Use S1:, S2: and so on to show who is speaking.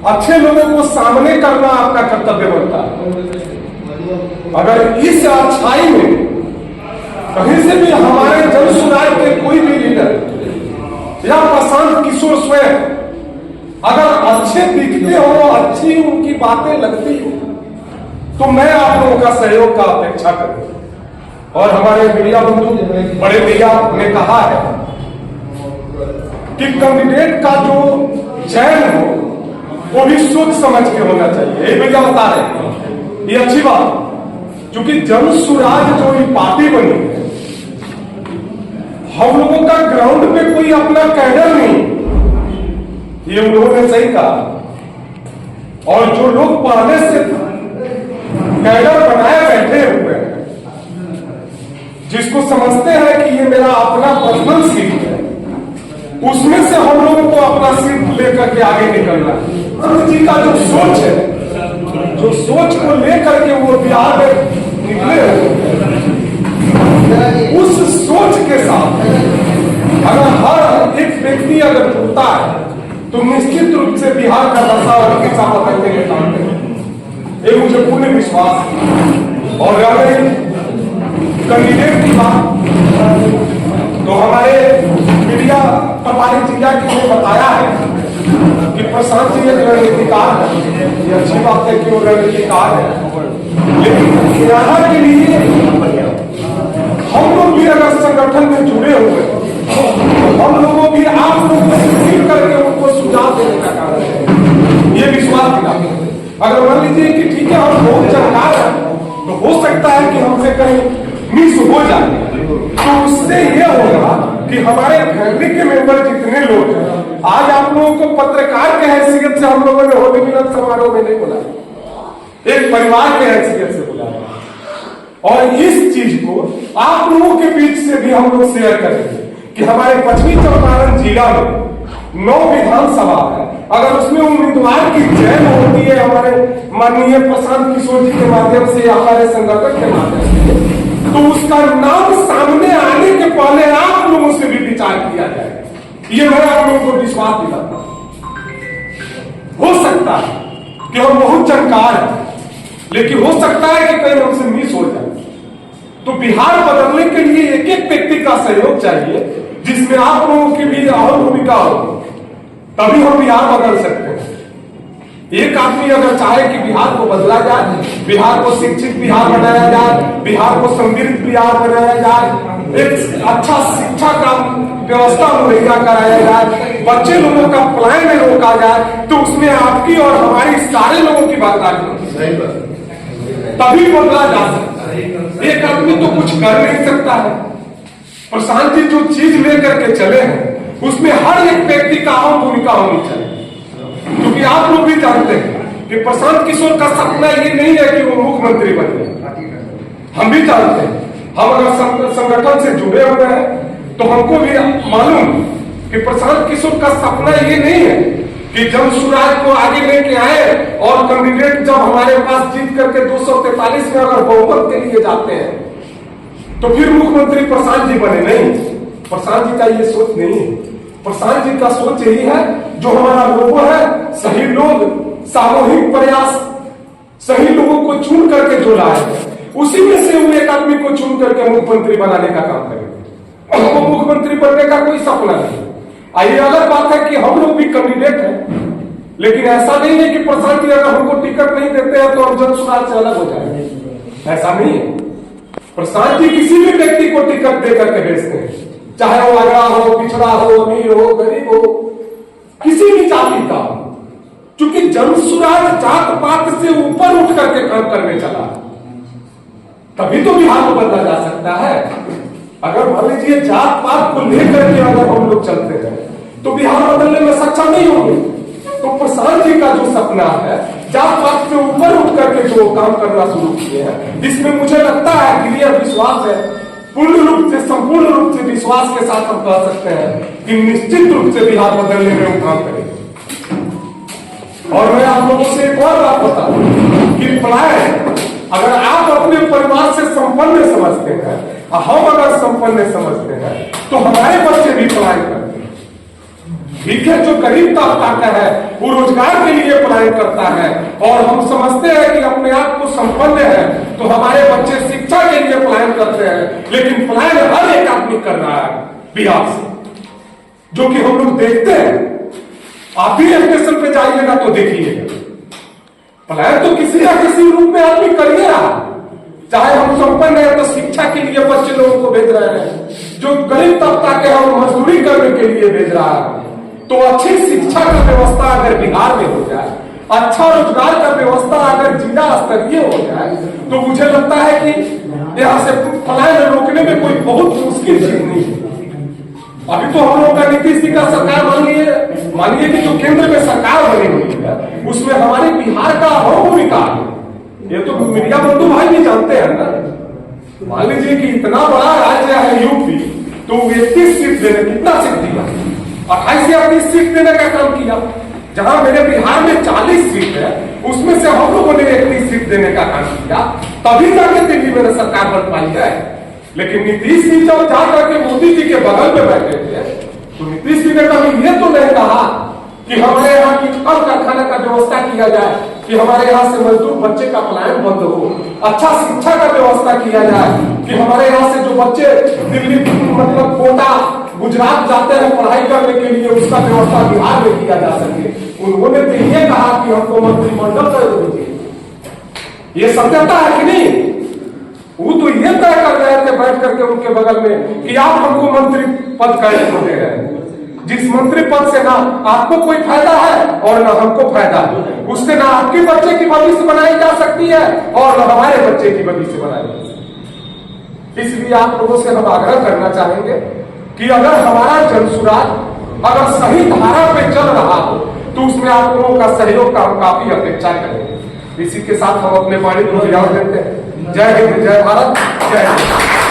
S1: अच्छे लोगों को सामने करना आपका कर्तव्य बनता है। अगर इस अच्छाई में कहीं से भी हमारे जन सुराज के कोई भी लीडर या प्रशांत किशोर स्वयं अगर अच्छे दिखते हो, अच्छी उनकी बातें लगती हो, तो मैं आप लोगों का सहयोग का अपेक्षा करूं। और हमारे मीडिया बंधु बड़े भैया ने कहा है कि कैंडिडेट का जो चयन हो वो भी सोच समझ के होना चाहिए। ये भैया बता रहे, ये अच्छी बात, क्योंकि जन सुराज जो ये पार्टी बनी है, हम लोगों का ग्राउंड पे कोई अपना कैडर नहीं, ये उन्होंने सही कहा। और जो लोग पहले से कैडर बनाए बैठे हुए हैं, जिसको समझते हैं कि ये मेरा अपना पर्सनल सीट है, उसमें से हम लोगों को अपना सीट लेकर के आगे निकलना है। जी का जो सोच है, जो सोच को लेकर के वो बिहार में निकले, उस सोच के साथ अगर हर एक व्यक्ति अगर जुड़ता है तो निश्चित रूप से बिहार का दशा और दिशा बदलने में काम करेगा। ये मुझे पूर्ण विश्वास है। और अगर कैंडिडेट की बात, तो हमारे मीडिया प्रभारी जिला की ने बताया है कि प्रशांत जी एक रणनीतिकार है। ये अच्छी बात है कि वो रणनीतिकार है, लेकिन यहाँ के लिए हम लोग भी अगर संगठन में जुड़े हुए तो हम लोगों भी आप लोगों से मिल करके उनको सुझाव देने का काम है। ये विश्वास दिलाते हैं। अगर मान लीजिए कि ठीक है हम बहुत जानकार हैं, तो हो सकता है कि हमसे कहीं मिस हो जाए, तो उससे यह होगा कि हमारे फैमिली के मेंबर जितने लोग हैं, आज आप लोगों को पत्रकार के हैसियत से हम लोगों ने होली मिलन समारोह में नहीं बुलाया, एक परिवार के हैसियत से बुलाया। और इस चीज को आप लोगों के बीच से भी हम लोग शेयर करेंगे कि हमारे पश्चिमी चंपारण जिला में 9 विधानसभा है, अगर उसमें उम्मीदवार की चयन होती है हमारे माननीय प्रशांत किशोर जी के माध्यम से, हमारे संगठन के माध्यम से, तो उसका नाम सामने आने के पहले आप लोगों से भी विचार किया जाएगा। ये मैं आप लोगों को विश्वास दिलाता हूं। हो सकता है कि हम बहुत जानकार हैं, लेकिन हो सकता है कि कहीं हमसे मिस हो जाए, तो बिहार बदलने के लिए एक एक व्यक्ति का सहयोग चाहिए, जिसमें आप लोगों की भी अहम भूमिका हो, तभी हम बिहार बदल सकते हैं। एक आदमी अगर चाहे कि बिहार को बदला जाए, बिहार को शिक्षित बिहार बनाया जाए, बिहार को समृद्ध बिहार बनाया जाए, एक अच्छा शिक्षा का व्यवस्था मुहैया कराया जाए, बच्चे लोगों का पलायन में रोका जाए, तो उसमें आपकी और हमारी सारे लोगों की बात आती, तभी बदला जा सकता है। एक आदमी तो कुछ कर नहीं सकता है। प्रशांत जी जो चीज लेकर के चले हैं, उसमें हर एक व्यक्ति का अहम भूमिका होनी चाहिए, क्योंकि आप लोग भी जानते हैं कि प्रशांत किशोर का सपना ये नहीं है कि वो मुख्यमंत्री बने। हम भी जानते हैं, हम अगर संगठन से जुड़े हुए हैं तो हमको भी मालूम कि प्रशांत किशोर का सपना ये नहीं है कि जन सुराज को आगे लेके आए और कैंडिडेट जब हमारे पास जीत करके 243 में अगर बहुमत के लिए जाते हैं तो फिर मुख्यमंत्री प्रशांत जी बने। नहीं, प्रशांत जी का ये सोच नहीं है। प्रशांत जी का सोच यही है, जो हमारा लोगो है, सही लोग, सामूहिक प्रयास, सही लोगों को चुन करके जो लाए, उसी में से वो एक आदमी को चुन करके मुख्यमंत्री बनाने का काम करेंगे। हमको मुख्यमंत्री बनने का कोई सपना नहीं। ये अलग बात है कि हम लोग भी कैंडिडेट हैं, लेकिन ऐसा नहीं है कि प्रशांत जी अगर हमको टिकट नहीं देते हैं तो हम जन सुराज से अलग हो जाएंगे, ऐसा नहीं है। प्रशांत जी किसी भी व्यक्ति को टिकट दे करके भेजते हैं, चाहे वो अगड़ा हो, पिछड़ा हो, अमीर हो, गरीब हो, किसी भी जाति का हो, क्योंकि जन सुराज जात पात से ऊपर उठ करके काम करने चला, तभी तो बिहार को बदला जा सकता है। अगर मान लीजिए जात पात को लेकर के अगर हम लोग चलते हैं तो बिहार बदलने में सक्षम नहीं होंगे। तो प्रशांत जी का जो सपना है, जात पात से ऊपर उठ करके जो काम करना शुरू किए हैं, इसमें मुझे लगता है क्लियर विश्वास है, पूर्ण रूप से, संपूर्ण रूप से विश्वास के साथ हम कह सकते हैं कि निश्चित रूप से बिहार बदलने में वो काम करेंगे। और मैं आप लोगों से एक और बात बता दूं कि पलायन अगर आप अपने परिवार से संपन्न समझते हैं, हम अगर संपन्न समझते हैं, तो हमारे बच्चे भी पलायन करते हैं। ठीक है, जो गरीब तबका का है वो रोजगार के लिए पलायन करता है, और हम समझते हैं कि अपने आप को संपन्न है तो हमारे बच्चे शिक्षा के लिए पलायन करते हैं, लेकिन पलायन हर एक आदमी कर रहा है बिहार से, जो कि हम लोग देखते हैं। आप भी स्टेशन पे जाइएगा तो देखिएगा, पलायन तो किसी ना किसी रूप में आदमी कर ही रहा। चाहे हम संपन्न है तो शिक्षा के लिए बच्चे लोगों को भेज रहे हैं, जो गरीब तबका के हम मजदूरी करने के लिए भेज रहा है। तो अच्छी शिक्षा का व्यवस्था अगर बिहार में हो जाए, अच्छा रोजगार का व्यवस्था अगर जिला स्तरीय हो जाए, तो मुझे लगता है कि यहाँ से पलायन रोकने में कोई बहुत मुश्किल चीज नहीं है। अभी तो हम लोग का नीतीश जी का सरकार मानिए कि जो केंद्र में सरकार बनी हुई है उसमें हमारे बिहार का अहम भूमिका है। ये तो मीडिया बंधु भाई भी जानते हैं ना। मान लीजिए कि इतना बड़ा राज्य है यूपी, तो 31 सीट देने, कितना सीट दिया, 28 या 30 सीट देने का काम किया। जहां मेरे बिहार में 40 सीट है, उसमें से हम लोगों ने 31 सीट देने का काम किया, तभी जाके दिल्ली में सरकार बन पाई है। लेकिन नीतीश जी जब जाकर के मोदी जी के बगल में बैठे थे, तो नीतीश जी ने कभी ये तो नहीं कहा कि हमारे यहाँ की कल कारखाना का व्यवस्था किया जाए, कि हमारे यहाँ से मजदूर बच्चे का पलायन बंद हो, अच्छा शिक्षा का व्यवस्था किया जाए, कि हमारे यहाँ से जो बच्चे दिल्ली मतलब कोटा गुजरात जाते हैं पढ़ाई करने के लिए, उसका व्यवस्था बिहार में किया जा सके। उन्होंने तो ये कहा कि हमको मंत्रिमंडल कर दीजिए। ये सत्यता है कि नहीं? वो तो ये तय कर रहे थे बैठ करके उनके बगल में कि आप हमको मंत्री पद कैसे दे रहे हैं, जिस मंत्री पद से ना आपको कोई फायदा है और ना हमको फायदा है, उससे ना आपके बच्चे की भविष्य बनाई जा सकती है और ना हमारे बच्चे की भविष्य बनाई जा सकती है। इसलिए आप लोगों से हम आग्रह करना चाहेंगे कि अगर हमारा जनसुराज अगर सही धारा पे चल रहा हो तो उसमें आप लोगों का सहयोग का हम काफी अपेक्षा करेंगे। इसी के साथ हम अपने वाणी को विराम देते हैं। जय हिंद, जय भारत, जय हिंद।